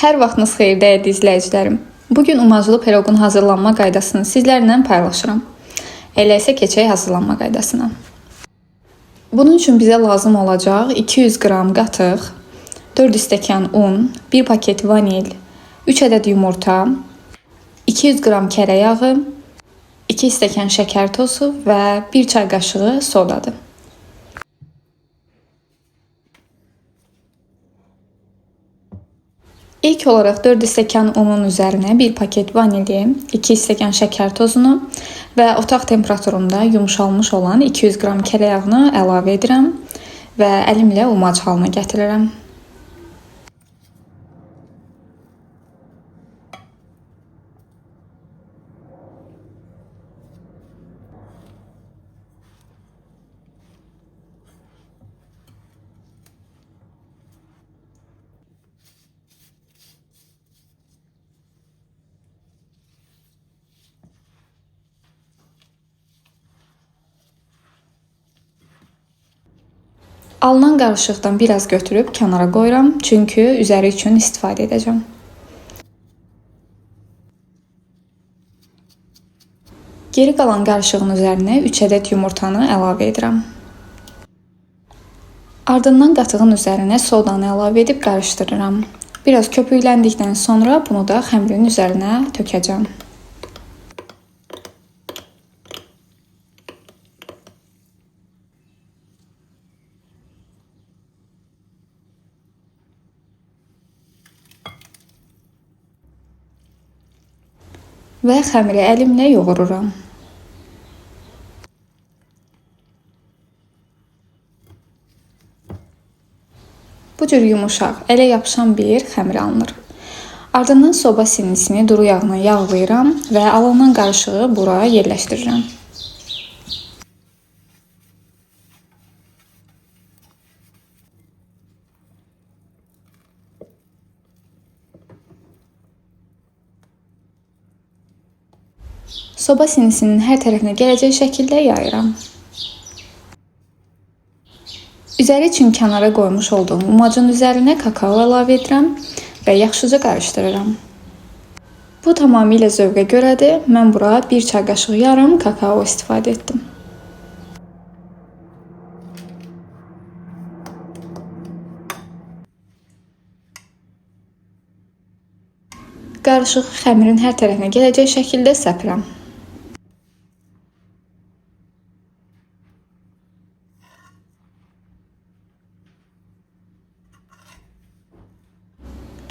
Hər vaxtınız xeyir dəyərli izləyicilərim. Bugün umacılı piroqun hazırlanma qaydasını sizlərlə paylaşıram. Elə isə keçək hazırlanma qaydasına. Bunun üçün bizə lazım olacaq 200 qram qatıq, 4 stəkan un, 1 paket vanil, 3 ədəd yumurta, 200 qram kərə yağı, 2 stəkan şəkər tozu və 1 çay qaşığı sodadır. İlk olaraq 4 stəkan unun üzərinə 1 paket vanili, 2 stəkan şəkər tozunu və otaq temperaturunda yumşalmış olan 200 qram kərə yağını əlavə edirəm və əlimlə umac halına gətirirəm. Alınan qarışıqdan biraz götürüb kənara qoyuram, çünki üzəri üçün istifadə edəcəm. Geri qalan qarışığın üzərinə 3 ədəd yumurtanı əlavə edirəm. Ardından qatığın üzərinə sodanı əlavə edib qarışdırıram. Biraz köpükləndikdən sonra bunu da xəmirin üzərinə tökəcəm. Və xəmiri əlimlə yoğururam. Bu cür yumuşaq, ələ yapışan bir xəmir alınır. Ardından soba sinisini duru yağla yağlayıram və alınan qarışığı bura yerləşdirirəm. Soba sinisinin hər tərəfinə gələcək şəkildə yayıram. Üzəri üçün kənara qoymuş olduğum umacın üzərinə kakao əlavə edirəm və yaxşıca qarışdırıram. Bu tamamilə zövqə görədir. Mən bura 1 çay qaşığı yarım kakao istifadə etdim. Qarışığı xəmirin hər tərəfinə gələcək şəkildə səpirəm.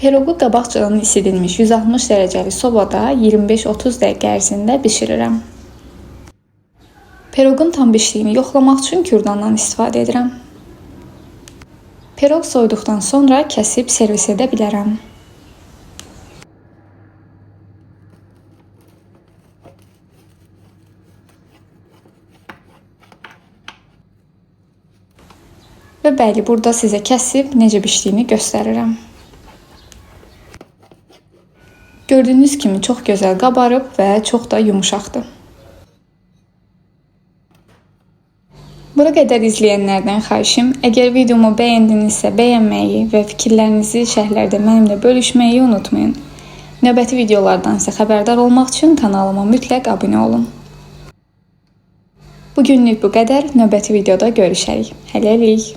Piroqu qabaqcadan isidilmiş 160 dərəcəli sobada 25-30 dəqiqə ərzində bişirirəm. Piroqun tam bişdiyini yoxlamaq üçün kürdandan istifadə edirəm. Piroq soyduqdan sonra kəsib servis edə bilərəm. Və bəli, burada sizə kəsib necə bişdiyini göstərirəm. Gördüyünüz kimi çox gözəl qabarıb və çox da yumuşaqdır. Bura qədər izləyənlərdən xahişim, əgər videomu bəyəndinizsə bəyənməyi və fikirlərinizi şərhlərdə mənimlə bölüşməyi unutmayın. Növbəti videolardan isə xəbərdar olmaq üçün kanalıma mütləq abunə olun. Bugünlük bu qədər, növbəti videoda görüşərik. Hələlik.